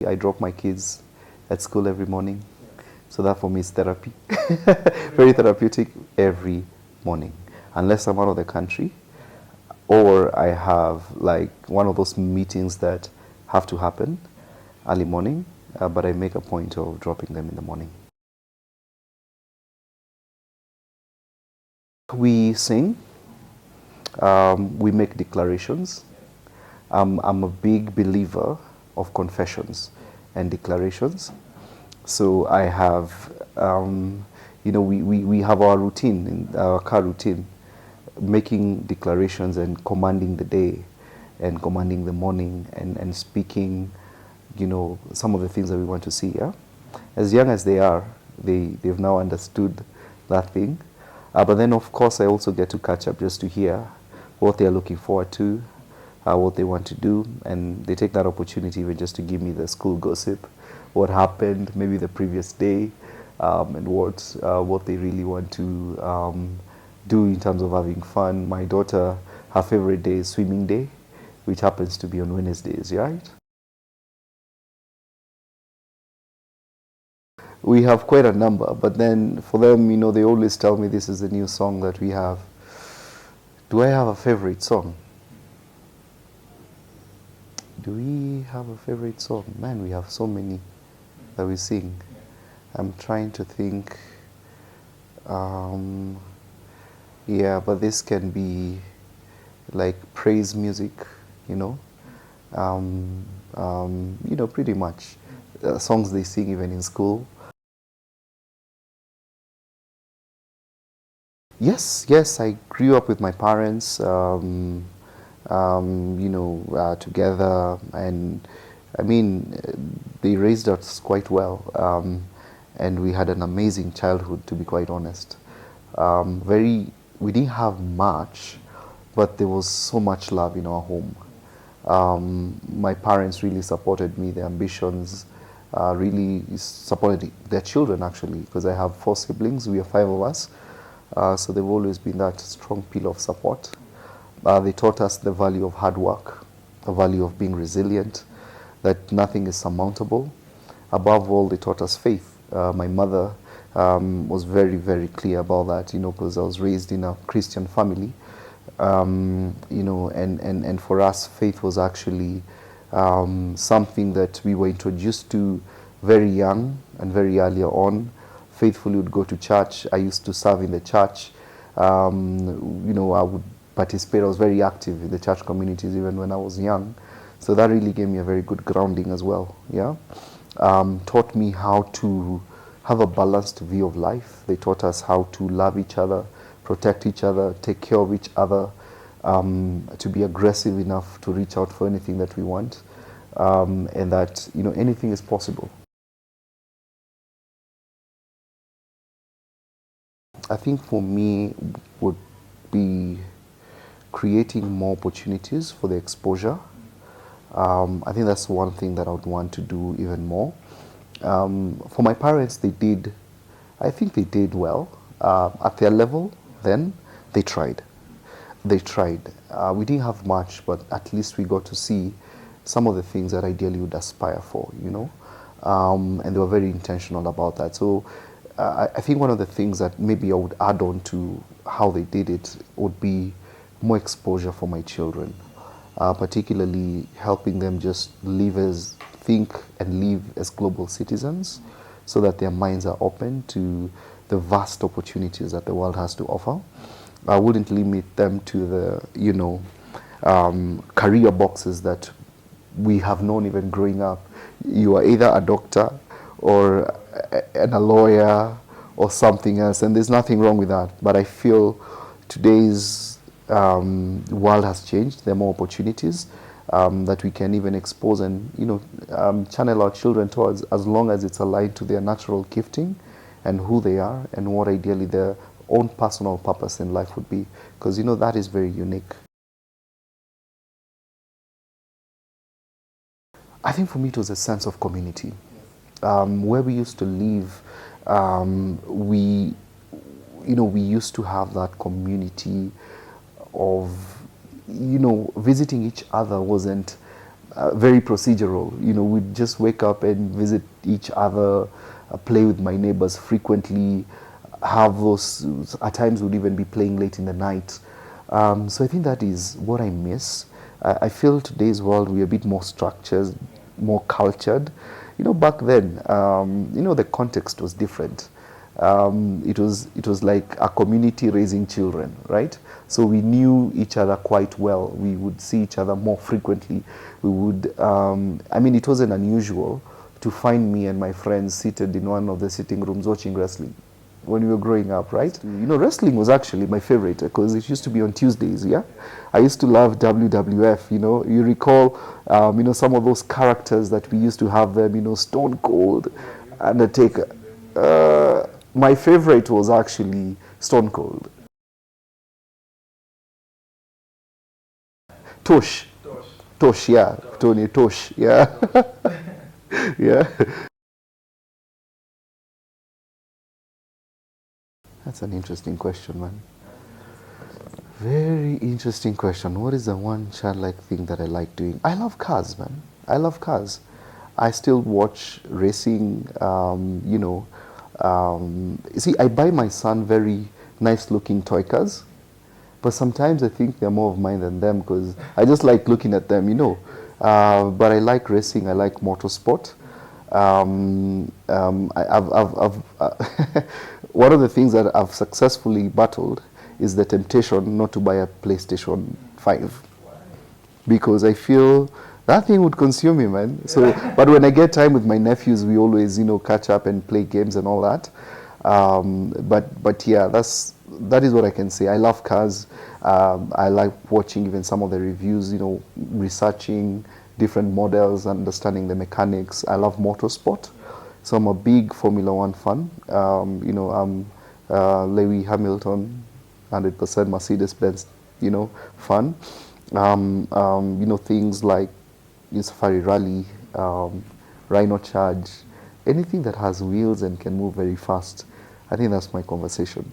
I drop my kids at school every morning, so that for me is therapy. Very therapeutic every morning. Unless I'm out of the country, or I have like one of those meetings that have to happen early morning, but I make a point of dropping them in the morning. We sing, we make declarations. I'm a big believer of confessions and declarations. So I have, we have our routine, our car routine, making declarations and commanding the day and commanding the morning and speaking, some of the things that we want to see. Yeah? As young as they are, they've now understood that thing. But then, of course, I also get to catch up just to hear what they're looking forward to, what they want to do, and they take that opportunity even just to give me the school gossip, what happened maybe the previous day, and what they really want to do in terms of having fun. My daughter, her favorite day is swimming day, which happens to be on Wednesdays, right? We have quite a number, but then for them, they always tell me this is the new song that we have. Do I have a favorite song? Do we have a favorite song? Man, we have so many that we sing. I'm trying to think. Yeah, but this can be like praise music, you know. Pretty much songs they sing even in school. Yes, I grew up with my parents, together, and I mean, they raised us quite well, and we had an amazing childhood, to be quite honest. We didn't have much, but there was so much love in our home. My parents really supported me, their ambitions, really supported their children actually, because I have 4 siblings, we are 5 of us. So they've always been that strong pillar of support. They taught us the value of hard work, the value of being resilient, that nothing is surmountable. Above all, they taught us faith. My mother was very, very clear about that, because I was raised in a Christian family. And for us, faith was actually something that we were introduced to very young and very early on. Faithfully would go to church. I used to serve in the church. I would participate. I was very active in the church communities even when I was young. So that really gave me a very good grounding as well. Yeah, taught me how to have a balanced view of life. They taught us how to love each other, protect each other, take care of each other, to be aggressive enough to reach out for anything that we want, and that anything is possible. I think for me would be creating more opportunities for the exposure. I think that's one thing that I would want to do even more. For my parents, I think they did well. At their level, then, they tried. They tried. We didn't have much, but at least we got to see some of the things that ideally would aspire for, and they were very intentional about that. So I think one of the things that maybe I would add on to how they did it would be more exposure for my children, particularly helping them just think and live as global citizens, so that their minds are open to the vast opportunities that the world has to offer. I wouldn't limit them to the, career boxes that we have known even growing up. You are either a doctor or a lawyer or something else, and there's nothing wrong with that. But I feel today's world has changed. There are more opportunities that we can even expose and channel our children towards, as long as it's aligned to their natural gifting and who they are and what ideally their own personal purpose in life would be, because that is very unique. I think for me it was a sense of community. Where we used to live, we used to have that community of, visiting each other wasn't very procedural. We'd just wake up and visit each other, play with my neighbors frequently, have those, at times we'd even be playing late in the night. So I think that is what I miss. I feel today's world, we're a bit more structured, more cultured. Back then, the context was different. It was like a community raising children, right? So we knew each other quite well. We would see each other more frequently. We would, it wasn't unusual to find me and my friends seated in one of the sitting rooms watching wrestling when we were growing up, right? Wrestling was actually my favorite because it used to be on Tuesdays, yeah? I used to love WWF, You recall, some of those characters that we used to have them, Stone Cold, Undertaker. My favorite was actually Stone Cold. Tosh. Tosh, yeah. Tony Tosh, yeah. Yeah. That's an interesting question, man. Very interesting question. What is the one childlike thing that I like doing? I love cars, man. I love cars. I still watch racing, see, I buy my son very nice looking toy cars, but sometimes I think they're more of mine than them because I just like looking at them. But I like racing, I like motorsport. One of the things that I've successfully battled is the temptation not to buy a PlayStation 5 because I feel that thing would consume me, man. So, but when I get time with my nephews, we always, catch up and play games and all that. But yeah, that is what I can say. I love cars. I like watching even some of the reviews, researching different models, understanding the mechanics. I love motorsport. So I'm a big Formula One fan. I'm Lewis Hamilton, 100% Mercedes-Benz, fan. Things like Safari Rally, Rhino Charge, anything that has wheels and can move very fast. I think that's my conversation.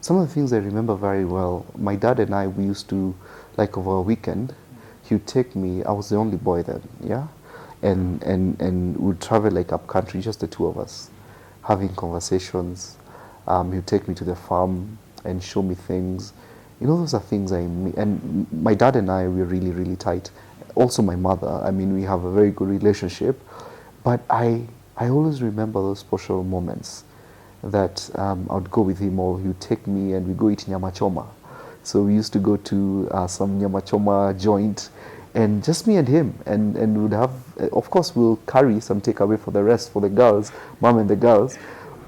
Some of the things I remember very well, my dad and I, we used to, like over a weekend, he would take me, I was the only boy then, yeah? And we'd travel like up country, just the two of us, having conversations. He'd take me to the farm and show me things. Those are things and my dad and I, we're really, really tight. Also my mother, we have a very good relationship. But I always remember those special moments that I'd go with him or he would take me and we go eat nyama choma. So we used to go to some nyama choma joint and just me and him and we'd have, of course we'll carry some takeaway for the rest, for the girls, mom and the girls.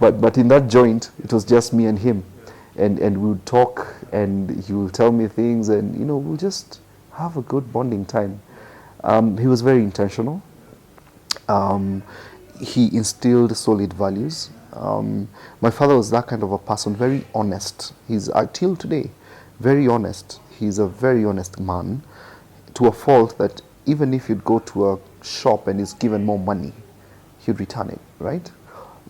But in that joint, it was just me and him. And we would talk and he would tell me things and, we'll just have a good bonding time. He was very intentional. He instilled solid values. My father was that kind of a person, very honest. He's, till today, very honest. He's a very honest man to a fault that even if you'd go to a shop and he's given more money, he'd return it, right?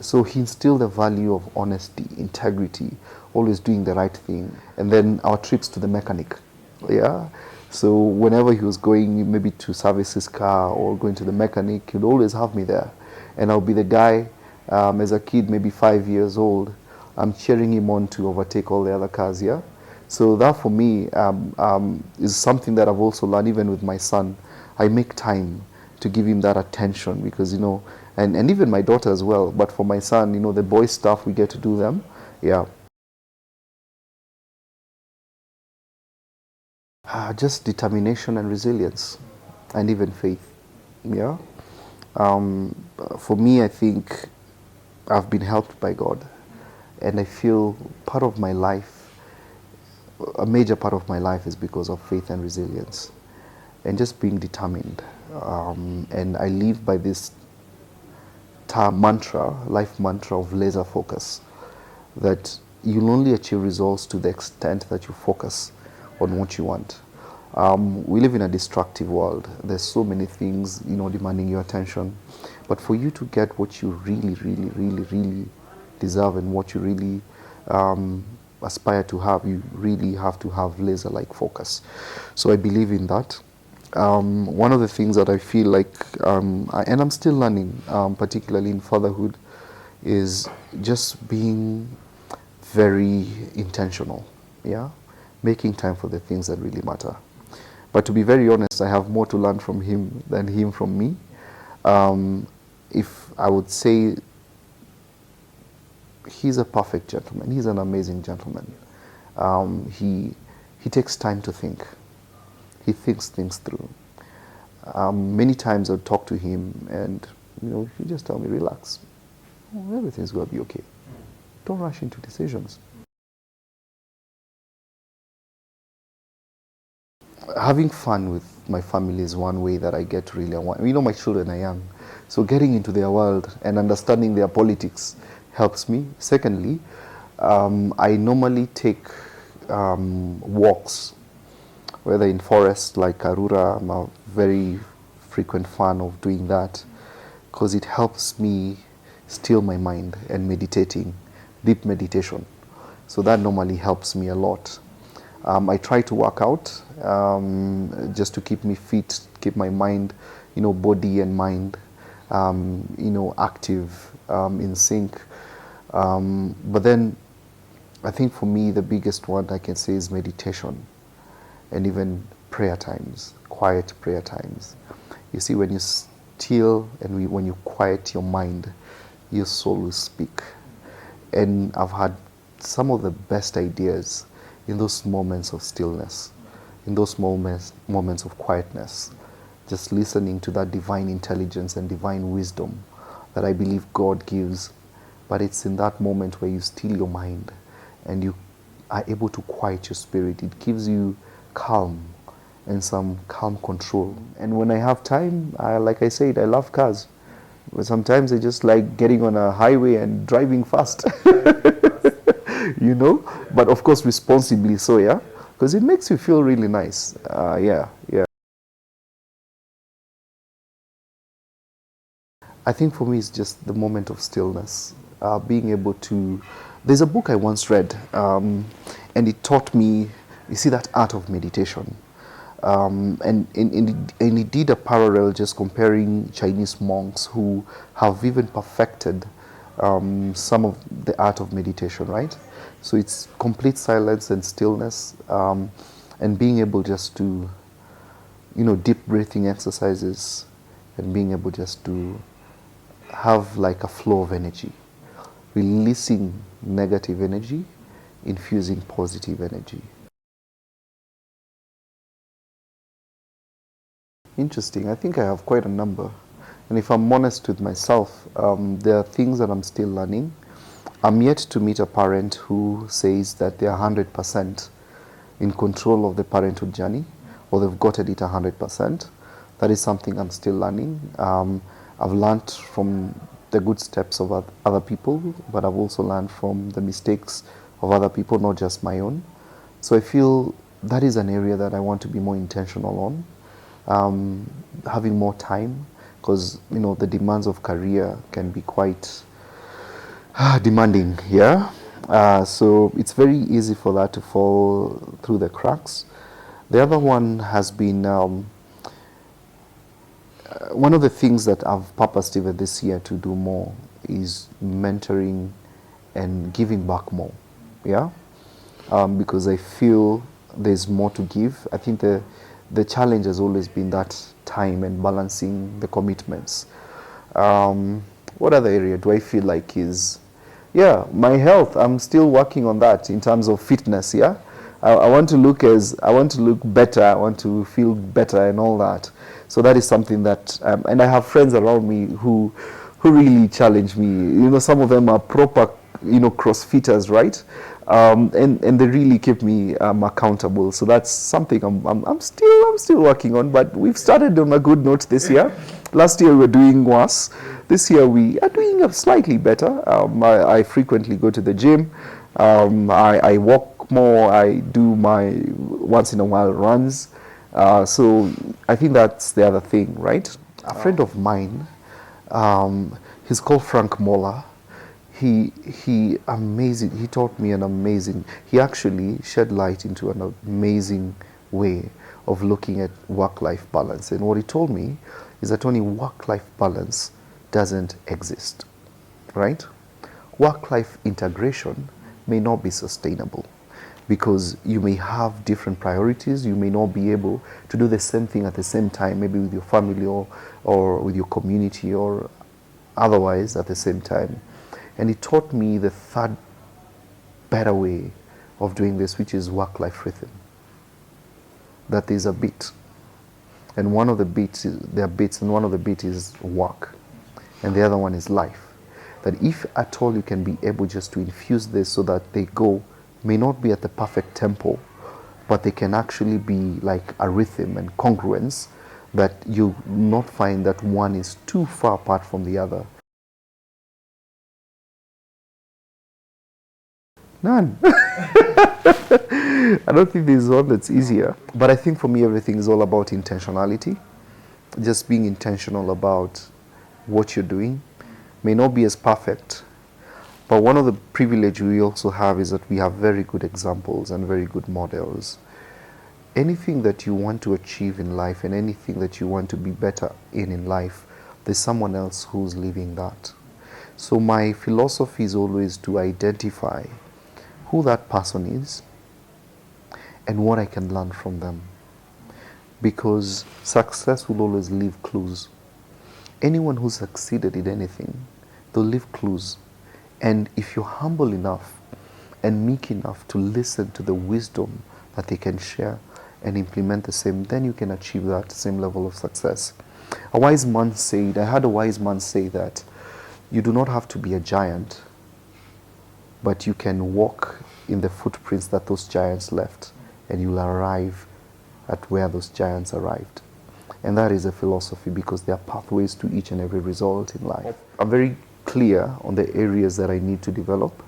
So he instilled the value of honesty, integrity, always doing the right thing. And then our trips to the mechanic, yeah? So whenever he was going maybe to service his car or going to the mechanic, he'd always have me there. And I'll be the guy, as a kid, maybe 5 years old, I'm cheering him on to overtake all the other cars, yeah? So that for me is something that I've also learned even with my son. I make time to give him that attention because, and even my daughter as well. But for my son, the boy stuff, we get to do them, yeah. Just determination and resilience and even faith, yeah. For me, I think I've been helped by God and I feel part of my life, a major part of my life is because of faith and resilience and just being determined. And I live by this life mantra of laser focus, that you'll only achieve results to the extent that you focus on what you want. We live in a destructive world. There's so many things, demanding your attention. But for you to get what you really, really, really, really deserve and what you really aspire to have, you really have to have laser-like focus. So I believe in that. One of the things that I feel like, and I'm still learning, particularly in fatherhood, is just being very intentional, yeah? Making time for the things that really matter. But to be very honest, I have more to learn from him than him from me. If I would say, he's a perfect gentleman. He's an amazing gentleman. He takes time to think. He thinks things through. Many times I would talk to him and, he just tell me, relax. Everything's going to be okay. Don't rush into decisions. Having fun with my family is one way that I get really, my children are young. So getting into their world and understanding their politics helps me. Secondly, I normally take walks, whether in forest like Karura. I'm a very frequent fan of doing that because it helps me still my mind and meditating, deep meditation. So that normally helps me a lot. I try to work out just to keep me fit, keep my mind, body and mind, active, in sync. But then I think for me, the biggest one I can say is meditation and even prayer times, quiet prayer times. You see, when you still and when you quiet your mind, your soul will speak. And I've had some of the best ideas in those moments of stillness, in those moments of quietness, just listening to that divine intelligence and divine wisdom that I believe God gives. But it's in that moment where you still your mind and you are able to quiet your spirit. It gives you calm and some calm control. And when I have time, like I said, I love cars. But sometimes I just like getting on a highway and driving fast. But of course responsibly so, yeah, because it makes you feel really nice. Yeah. I think for me it's just the moment of stillness, being able to. There's a book I once read, and it taught me, you see, that art of meditation. And it did a parallel just comparing Chinese monks who have even perfected some of the art of meditation, right? So it's complete silence and stillness, and being able just to, deep breathing exercises, and being able just to have like a flow of energy, releasing negative energy, infusing positive energy. Interesting. I think I have quite a number. And if I'm honest with myself, there are things that I'm still learning. I'm yet to meet a parent who says that they're 100% in control of the parenthood journey, or they've gotten it 100%. That is something I'm still learning. I've learned from the good steps of other people, but I've also learned from the mistakes of other people, not just my own. So I feel that is an area that I want to be more intentional on. Having more time, because the demands of career can be quite demanding, yeah. So it's very easy for that to fall through the cracks. The other one has been one of the things that I've purposed even this year to do more is mentoring and giving back more, yeah. Because I feel there's more to give. I think the challenge has always been that time and balancing the commitments. What other area do I feel like is, yeah, my health. I'm still working on that in terms of fitness, yeah. I want to look better. I want to feel better and all that. So that is something that, and I have friends around me who really challenge me. Some of them are proper, CrossFitters, right? And they really keep me accountable. So that's something I'm still working on. But we've started on a good note this year. Last year we were doing worse. This year we are doing slightly better. I frequently go to the gym. I walk more. I do my once in a while runs. So I think that's the other thing, right? A friend of mine, he's called Frank Moller. he amazing. He taught me an amazing. He actually shed light into an amazing way of looking at work-life balance. And what he told me is that only work-life balance doesn't exist, right? Work-life integration may not be sustainable because you may have different priorities. You may not be able to do the same thing at the same time, maybe with your family or with your community or otherwise at the same time. And he taught me the third better way of doing this, which is work-life rhythm. That there's a beat. And one of the beats, there are beats, and one of the beats is work. And the other one is life. That if at all you can be able just to infuse this so that they go, may not be at the perfect tempo, but they can actually be like a rhythm and congruence, that you not find that one is too far apart from the other. None. I don't think there's one that's easier. But I think for me, everything is all about intentionality. Just being intentional about what you're doing. May not be as perfect, but one of the privilege we also have is that we have very good examples and very good models. Anything that you want to achieve in life and anything that you want to be better in life, there's someone else who's living that. So my philosophy is always to identify who that person is and what I can learn from them. Because success will always leave clues. Anyone who succeeded in anything, they'll leave clues. And if you're humble enough and meek enough to listen to the wisdom that they can share and implement the same, then you can achieve that same level of success. A wise man said, I had a wise man say that you do not have to be a giant, but you can walk in the footprints that those giants left, and you'll arrive at where those giants arrived. And that is a philosophy, because there are pathways to each and every result in life. I'm very clear on the areas that I need to develop,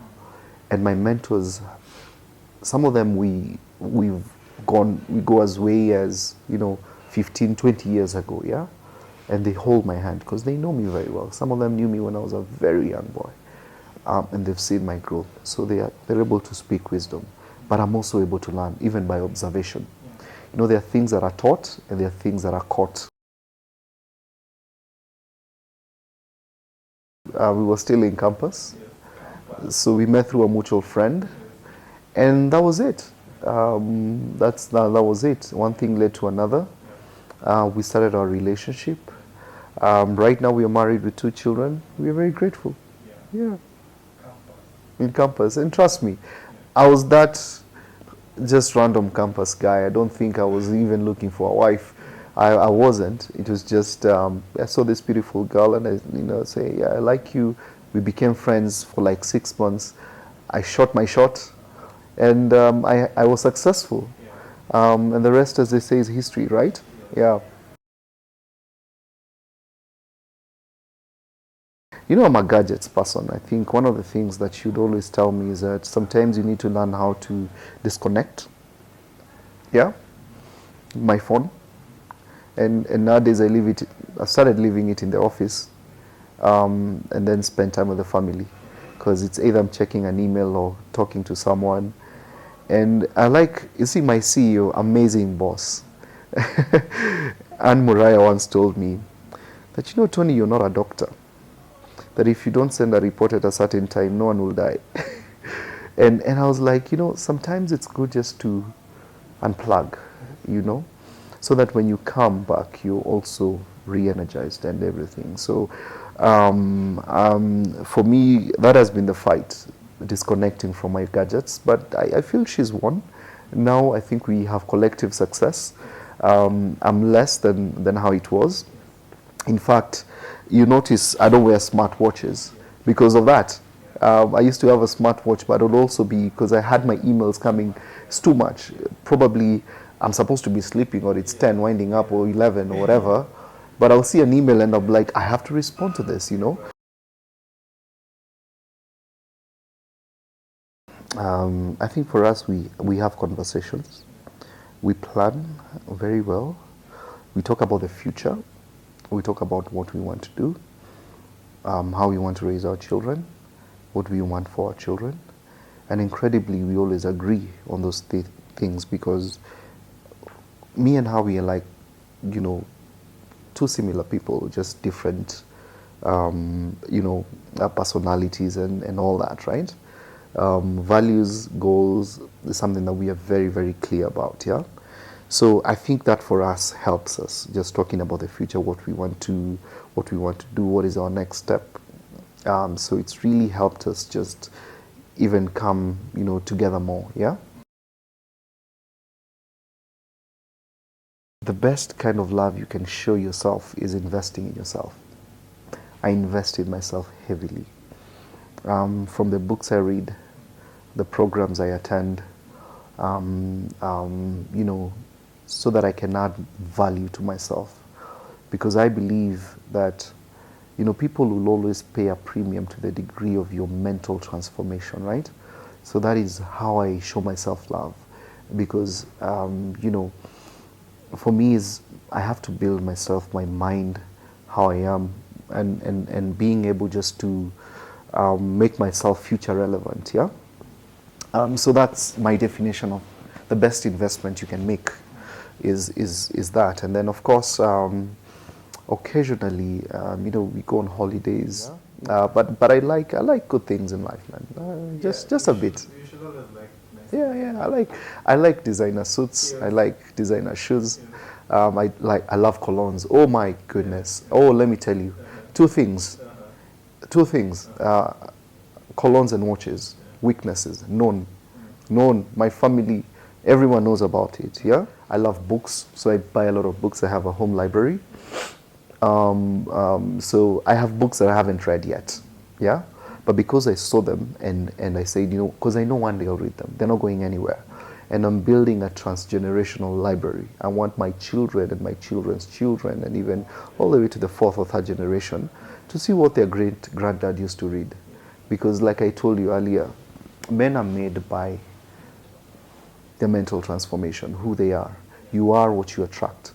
and my mentors, some of them we go as way as 15, 20 years ago, yeah, and they hold my hand because they know me very well. Some of them knew me when I was a very young boy, and they've seen my growth, so they're able to speak wisdom. But I'm also able to learn even by observation. There are things that are taught and there are things that are caught. We were still in campus, so we met through a mutual friend, and that was it. That was it. One thing led to another. We started our relationship. Right now we are married with 2 children. We are very grateful. Yeah. In campus. And trust me, I was that just random campus guy. I don't think I was even looking for a wife. I wasn't. It was just, I saw this beautiful girl and I say, yeah, I like you. We became friends for like 6 months. I shot my shot and I was successful. And the rest, as they say, is history, right? Yeah. I'm a gadgets person. I think one of the things that you'd always tell me is that sometimes you need to learn how to disconnect. Yeah? My phone. And nowadays I started leaving it in the office, and then spend time with the family. Because it's either I'm checking an email or talking to someone. And you see my CEO, amazing boss. Anne Muraya once told me that, Tony, you're not a doctor. That if you don't send a report at a certain time, no one will die. and I was like, sometimes it's good just to unplug, so that when you come back, you're also re-energized and everything. So for me, that has been the fight, disconnecting from my gadgets. But I feel she's won. Now I think we have collective success. I'm less than how it was. In fact, you notice I don't wear smartwatches because of that. I used to have a smartwatch, but it would also be because I had my emails coming. It's too much. Probably I'm supposed to be sleeping, or it's 10 winding up, or 11 or whatever. But I'll see an email and I'm like, I have to respond to this, I think for us, we have conversations. We plan very well. We talk about the future. We talk about what we want to do, how we want to raise our children, what we want for our children. And incredibly, we always agree on those things, because me and Howie are like, two similar people, just different, personalities and all that, right? Values, goals is something that we are very, very clear about, yeah? So I think that for us helps us, just talking about the future, what we want to do, what is our next step. So it's really helped us just even come, together more, yeah? The best kind of love you can show yourself is investing in yourself. I invest in myself heavily. From the books I read, the programs I attend, so that I can add value to myself. Because I believe that, people will always pay a premium to the degree of your mental transformation, right? So that is how I show myself love. Because, for me is I have to build myself, my mind, how I am, and being able just to make myself future relevant, yeah? So that's my definition of the best investment you can make is that. And then, of course, occasionally, we go on holidays. Yeah. But I like good things in life, man. Just a bit. You should always like nice Yeah. I like designer suits. Yeah. I like designer shoes. Yeah. I love colognes. Oh my goodness. Oh, let me tell you, two things. Colognes and watches. Weaknesses, known. My family, everyone knows about it, yeah? I love books, so I buy a lot of books. I have a home library. So I have books that I haven't read yet, yeah? But because I saw them and I said, because I know one day I'll read them. They're not going anywhere. And I'm building a transgenerational library. I want my children and my children's children, and even all the way to the fourth or third generation, to see what their great-granddad used to read. Because like I told you earlier, men are made by their mental transformation, who they are. You are what you attract.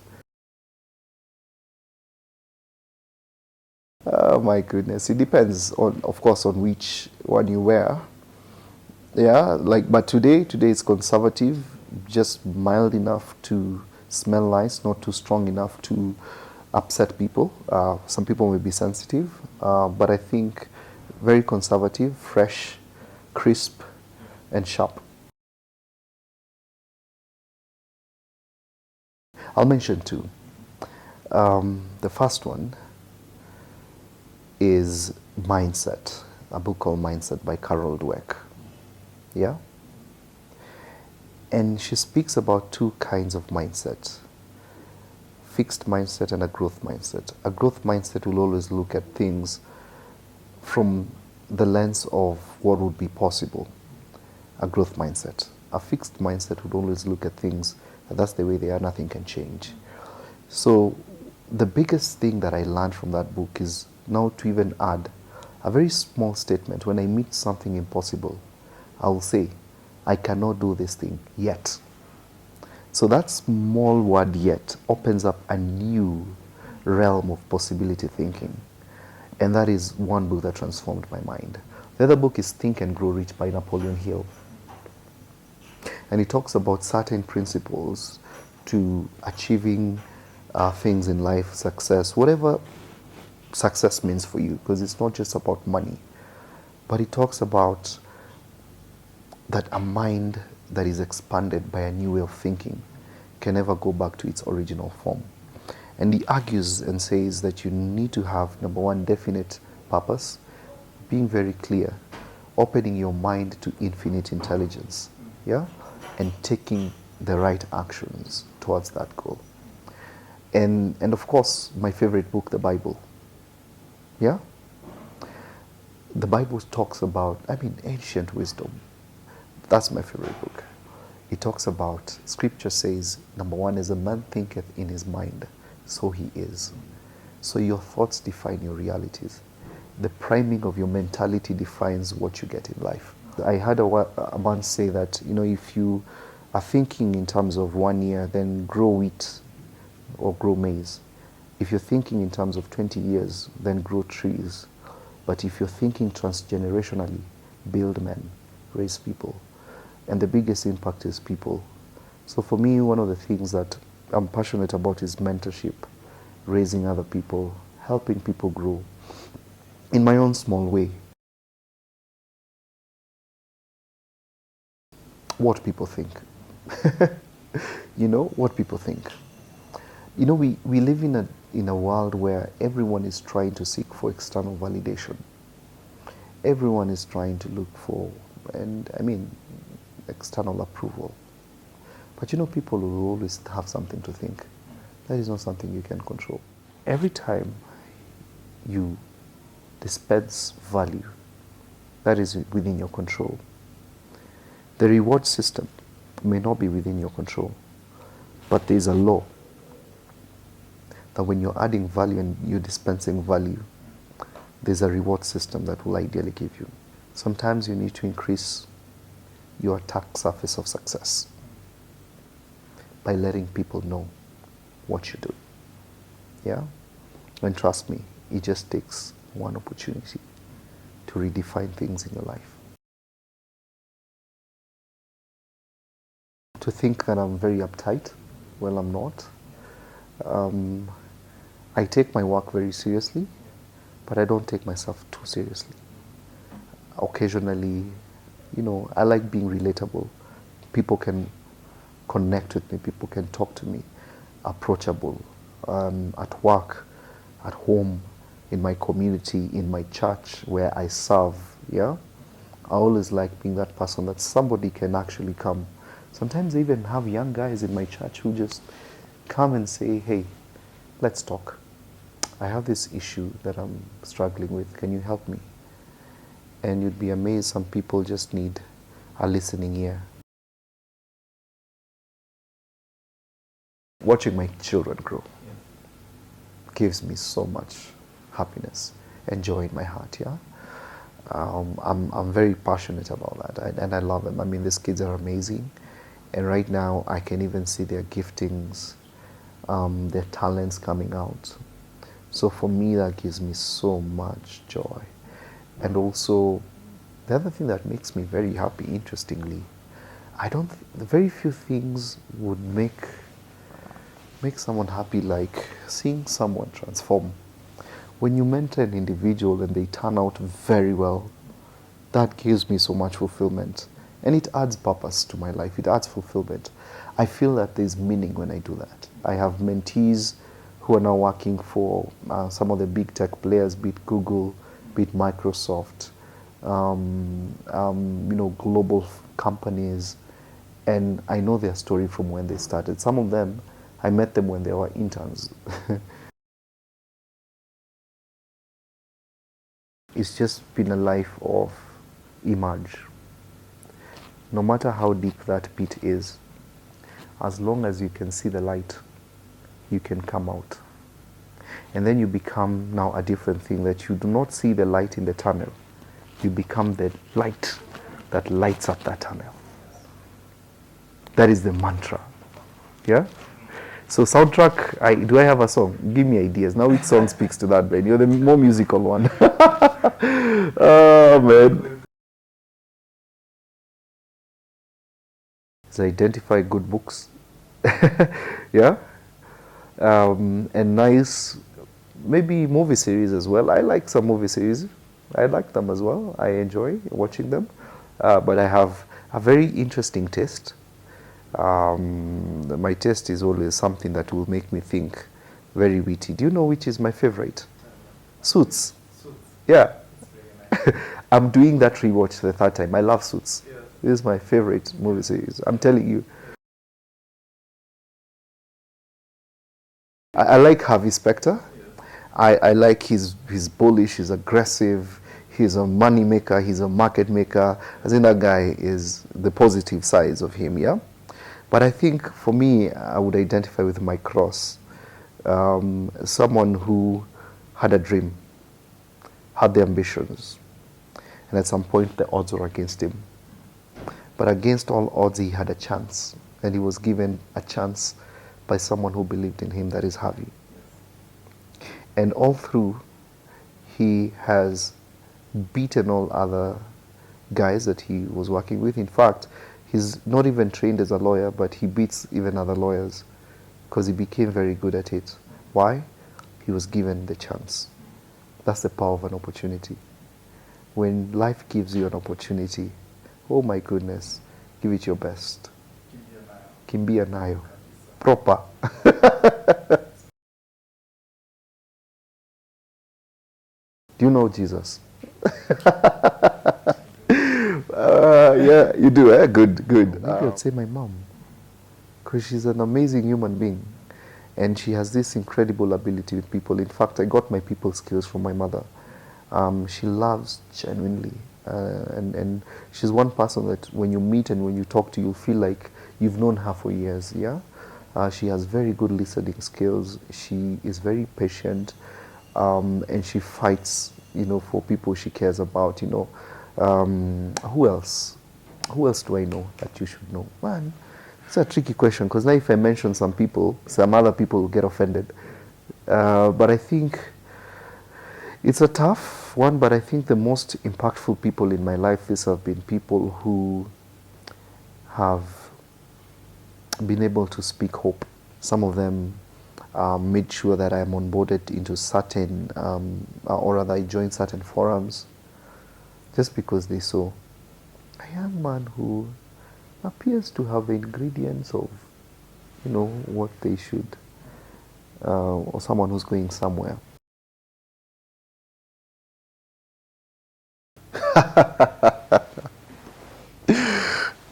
Oh my goodness, it depends on, of course, on which one you wear. Yeah, but today it's conservative, just mild enough to smell nice, not too strong enough to upset people. Some people may be sensitive, but I think very conservative, fresh, crisp, and sharp. I'll mention two. The first one is Mindset, a book called Mindset by Carol Dweck. Yeah? And she speaks about two kinds of mindset. Fixed mindset and a growth mindset. A growth mindset will always look at things from the lens of what would be possible. A growth mindset. A fixed mindset would always look at things, that's the way they are, nothing can change. So the biggest thing that I learned from that book is now to even add a very small statement. When I meet something impossible, I will say, I cannot do this thing yet. So that small word "yet" opens up a new realm of possibility thinking. And that is one book that transformed my mind. The other book is Think and Grow Rich by Napoleon Hill. And it talks about certain principles to achieving things in life, success, whatever success means for you, because it's not just about money. But it talks about that a mind that is expanded by a new way of thinking can never go back to its original form. And he argues and says that you need to have, number one, definite purpose, being very clear, opening your mind to infinite intelligence, yeah, and taking the right actions towards that goal. And of course, my favorite book, the Bible. Yeah? The Bible talks about, ancient wisdom. That's my favorite book. It talks about, scripture says, number one, as a man thinketh in his mind, so he is. So your thoughts define your realities. The priming of your mentality defines what you get in life. I heard a man say that, if you are thinking in terms of 1 year, then grow wheat or grow maize. If you're thinking in terms of 20 years, then grow trees. But if you're thinking transgenerationally, build men, raise people. And the biggest impact is people. So for me, one of the things that I'm passionate about is mentorship, raising other people, helping people grow in my own small way. What people think. You know, what people think. You know, we live in a world where everyone is trying to seek for external validation. Everyone is trying to look for, and I mean, external approval. But you know, people will always have something to think. That is not something you can control. Every time you dispense value, that is within your control. The reward system may not be within your control, but there is a law that when you're adding value and you're dispensing value, there's a reward system that will ideally give you. Sometimes you need to increase your attack surface of success by letting people know what you do. Yeah? And trust me, it just takes one opportunity to redefine things in your life. To think that I'm very uptight, well, I'm not. I take my work very seriously, but I don't take myself too seriously. Occasionally, you know, I like being relatable. People can connect with me, people can talk to me, approachable, at work, at home, in my community, in my church where I serve, yeah? I always like being that person that somebody can actually come. Sometimes I even have young guys in my church who just come and say, hey, let's talk. I have this issue that I'm struggling with. Can you help me? And you'd be amazed, some people just need a listening ear. Watching my children grow gives me so much happiness and joy in my heart, yeah? I'm very passionate about that, and I love them. I mean, these kids are amazing. And right now, I can even see their giftings, their talents coming out. So for me, that gives me so much joy. And also, the other thing that makes me very happy, interestingly, very few things would make someone happy like seeing someone transform. When you mentor an individual and they turn out very well, that gives me so much fulfillment. And it adds purpose to my life. It adds fulfillment. I feel that there's meaning when I do that. I have mentees who are now working for some of the big tech players, be it Google, be it Microsoft, you know, global companies. And I know their story from when they started. Some of them, I met them when they were interns. It's just been a life of emerge. No matter how deep that pit is, as long as you can see the light, you can come out. And then you become now a different thing, that you do not see the light in the tunnel. You become the light that lights up that tunnel. That is the mantra. Yeah? So soundtrack, do I have a song? Give me ideas. Now which song speaks to that, Ben? You're the more musical one. Oh, man. So identify good books. Yeah? And nice, maybe movie series as well. I like some movie series. I like them as well. I enjoy watching them. But I have a very interesting taste. My taste is always something that will make me think, very witty. Do you know which is my favorite? Suits. Yeah. I'm doing that rewatch the third time. I love Suits. Yeah. This is my favorite movie series. I'm telling you. I like Harvey Specter. I like he's bullish, he's aggressive, he's a money maker, he's a market maker. I think that guy is the positive sides of him, yeah? But I think for me, I would identify with Mike Cross, someone who had a dream, had the ambitions, and at some point the odds were against him. But against all odds, he had a chance, and he was given a chance by someone who believed in him, that is Harvey. And all through, he has beaten all other guys that he was working with. In fact, he's not even trained as a lawyer, but he beats even other lawyers because he became very good at it. Why? He was given the chance. That's the power of an opportunity. When life gives you an opportunity, oh my goodness, give it your best. Kimbia nayo. Proper. Do you know Jesus? Yeah, you do, eh? Good, good. Maybe I'd say my mom, because she's an amazing human being. And she has this incredible ability with people. In fact, I got my people skills from my mother. She loves genuinely. And she's one person that when you meet and when you talk to, you feel like you've known her for years, yeah? She has very good listening skills. She is very patient. And she fights, for people she cares about, Who else? Who else do I know that you should know? Man, it's a tricky question, because now if I mention some people, some other people will get offended. But I think it's a tough one, but I think the most impactful people in my life, these have been people who have been able to speak hope. Some of them made sure that I am onboarded into certain, or rather I joined certain forums, just because they saw a young man who appears to have the ingredients of, what they should, or someone who's going somewhere.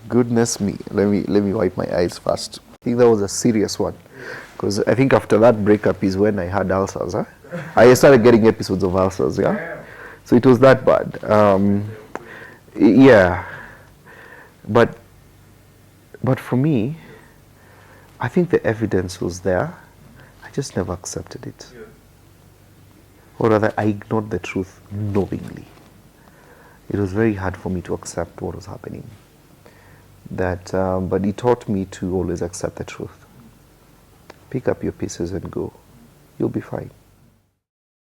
Goodness me, let me wipe my eyes first. I think that was a serious one, because I think after that breakup is when I had ulcers. Huh? I started getting episodes of ulcers, yeah. So it was that bad. Yeah, but for me, I think the evidence was there. I just never accepted it, or rather, I ignored the truth knowingly. It was very hard for me to accept what was happening. But it taught me to always accept the truth. Pick up your pieces and go. You'll be fine.